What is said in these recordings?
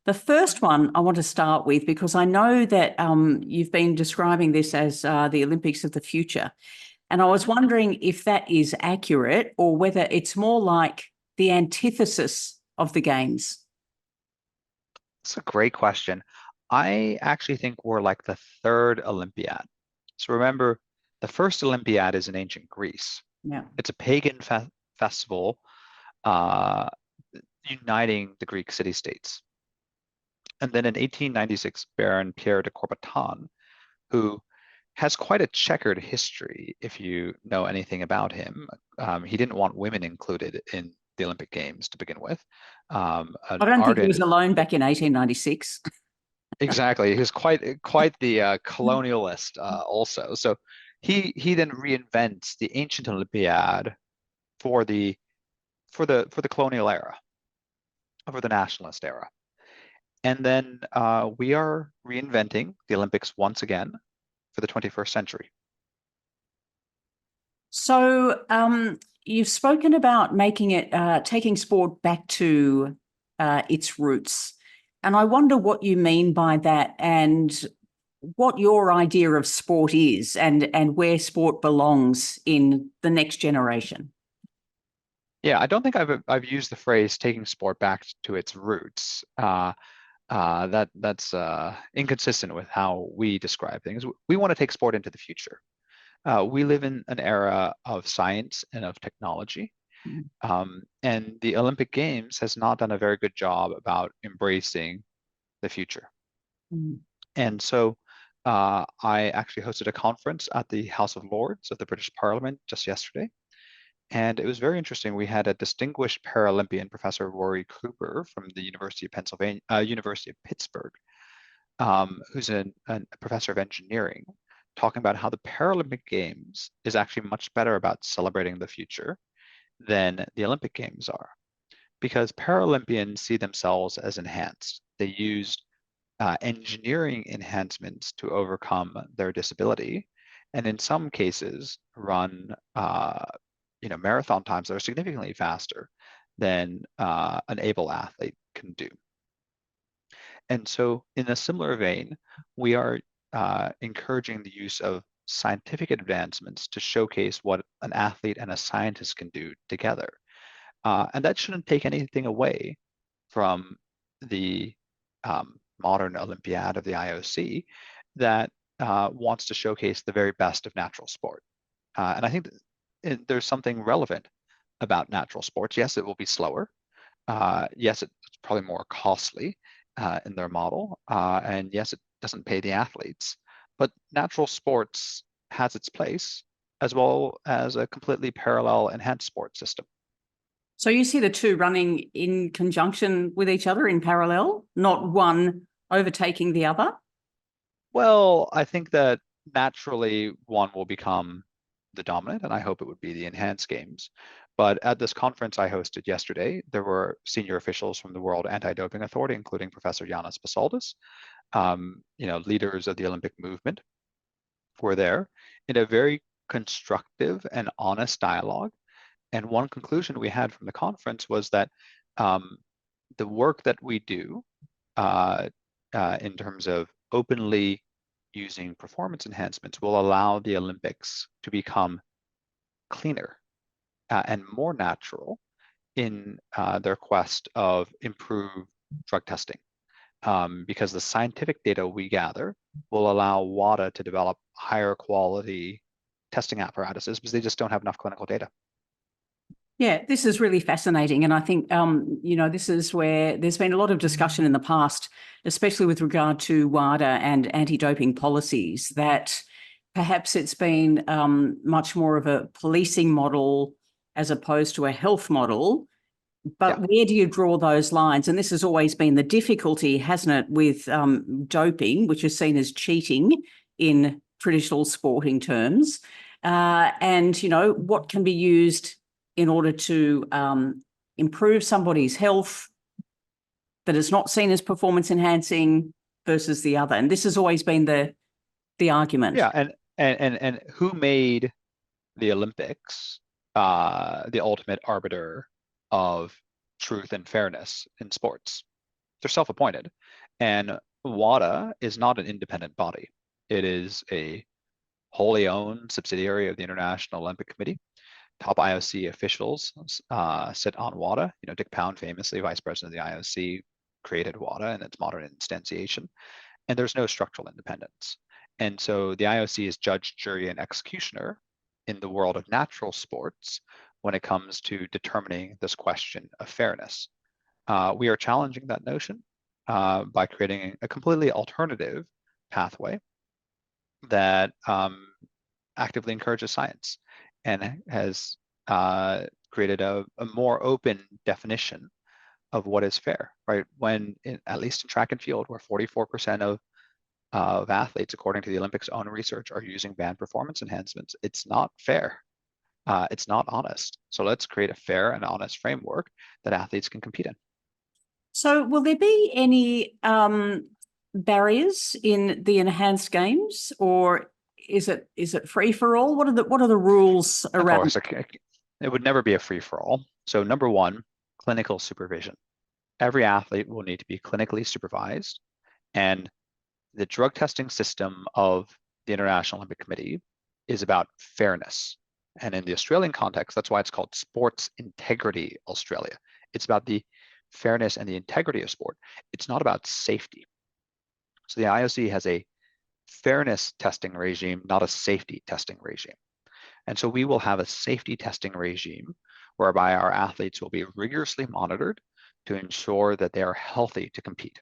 The first one I want to start with, because I know that you've been describing this as the Olympics of the future. And I was wondering if that is accurate or whether it's more like the antithesis of the Games. It's a great question. I actually think we're like the third Olympiad. So remember, the first Olympiad is in ancient Greece. Yeah. It's a pagan festival uh, uniting the Greek city-states. And then in 1896, Baron Pierre de Coubertin, who has quite a checkered history, if you know anything about him. He didn't want women included in the Olympic Games to begin with. I An don't think he ardent was alone back in 1896. Exactly. He was quite the colonialist also. So he then reinvents the ancient Olympiad for the colonial era, for the nationalist era. And then we are reinventing the Olympics once again for the 21st century. So you've spoken about making it, taking sport back to its roots. And I wonder what you mean by that and what your idea of sport is and where sport belongs in the next generation. Yeah, I don't think I've used the phrase taking sport back to its roots. That's inconsistent with how we describe things. We want to take sport into the future. We live in an era of science and of technology, and the Olympic Games has not done a very good job about embracing the future. Mm. And so I actually hosted a conference at the House of Lords of the British Parliament just yesterday. And it was very interesting. We had a distinguished Paralympian, Professor Rory Cooper from the University of Pennsylvania, University of Pittsburgh, who's a professor of engineering, talking about how the Paralympic Games is actually much better about celebrating the future than the Olympic Games are, because Paralympians see themselves as enhanced. They used engineering enhancements to overcome their disability, and in some cases run marathon times that are significantly faster than an able athlete can do. And so, in a similar vein, we are encouraging the use of scientific advancements to showcase what an athlete and a scientist can do together. And that shouldn't take anything away from the modern Olympiad of the IOC that wants to showcase the very best of natural sport. And I think there's something relevant about natural sports. Yes, it will be slower. Yes, it's probably more costly in their model. And yes, it doesn't pay the athletes. But natural sports has its place, as well as a completely parallel enhanced sports system. So you see the two running in conjunction with each other in parallel, not one overtaking the other? Well, I think that naturally one will become the dominant, and I hope it would be the enhanced games. But at this conference I hosted yesterday, there were senior officials from the World Anti-Doping Authority, including Professor Yannis Basoldis, leaders of the Olympic movement were there in a very constructive and honest dialogue. And one conclusion we had from the conference was that the work that we do in terms of openly using performance enhancements will allow the Olympics to become cleaner and more natural in their quest of improved drug testing. Because the scientific data we gather will allow WADA to develop higher quality testing apparatuses because they just don't have enough clinical data. Yeah, this is really fascinating. And I think, this is where there's been a lot of discussion in the past, especially with regard to WADA and anti-doping policies, that perhaps it's been much more of a policing model as opposed to a health model. But where do you draw those lines? And this has always been the difficulty, hasn't it, with doping, which is seen as cheating in traditional sporting terms. And, what can be used in order to improve somebody's health that is not seen as performance enhancing versus the other. And this has always been the argument. Yeah, and who made the Olympics the ultimate arbiter of truth and fairness in sports? they're self-appointed. And WADA is not an independent body. It is a wholly owned subsidiary of the International Olympic Committee. Top IOC officials sit on WADA. You know, Dick Pound, famously vice president of the IOC, created WADA in its modern instantiation, and there's no structural independence. And so the IOC is judge, jury, and executioner in the world of natural sports when it comes to determining this question of fairness. We are challenging that notion by creating a completely alternative pathway that actively encourages science and has created a more open definition of what is fair, right? When, at least in track and field, where 44% of athletes, according to the Olympics' own research, are using banned performance enhancements, it's not fair. It's not honest. So let's create a fair and honest framework that athletes can compete in. So will there be any barriers in the enhanced games, or is it free for all? What are the rules around? Of course, it would never be a free for all. So number one, clinical supervision. Every athlete will need to be clinically supervised, and the drug testing system of the International Olympic Committee is about fairness. And in the Australian context, that's why it's called Sports Integrity Australia. It's about the fairness and the integrity of sport. It's not about safety. So the IOC has a fairness testing regime, not a safety testing regime. And so we will have a safety testing regime whereby our athletes will be rigorously monitored to ensure that they are healthy to compete.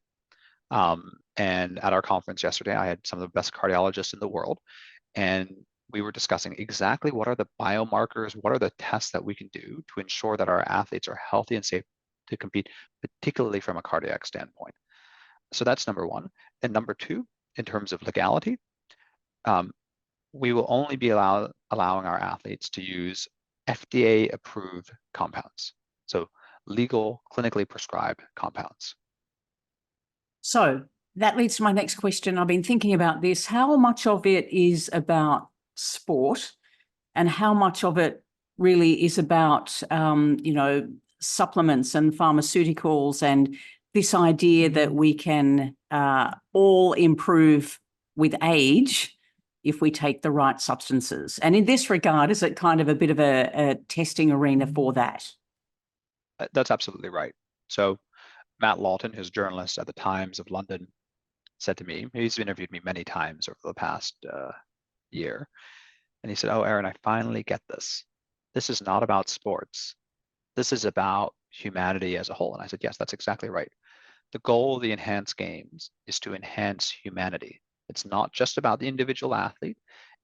And at our conference yesterday, I had some of the best cardiologists in the world, and we were discussing exactly what are the biomarkers, what are the tests that we can do to ensure that our athletes are healthy and safe to compete, particularly from a cardiac standpoint. So that's number one. And number two, in terms of legality, we will only be allowing our athletes to use FDA-approved compounds. So legal, clinically prescribed compounds. So that leads to my next question. I've been thinking about this. How much of it is about sport, and how much of it really is about, supplements and pharmaceuticals, and this idea that we can all improve with age if we take the right substances? And in this regard, is it kind of a bit of a testing arena for that? That's absolutely right. So Matt Lawton, who's a journalist at the Times of London, said to me, he's interviewed me many times over the past year, and he said, "Oh, Aron, I finally get this. This is not about sports. This is about humanity as a whole." And I said, yes, that's exactly right. The goal of the enhanced games is to enhance humanity. It's not just about the individual athlete.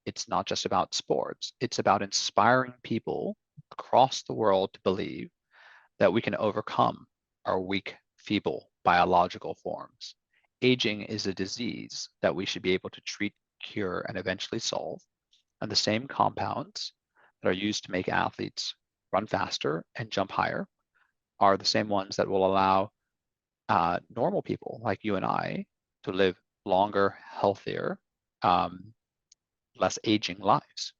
It's not just about sports. It's about inspiring people across the world to believe that we can overcome our weak, feeble biological forms. Aging is a disease that we should be able to treat, cure, and eventually solve. And the same compounds that are used to make athletes run faster and jump higher are the same ones that will allow normal people like you and I to live longer, healthier, less aging lives.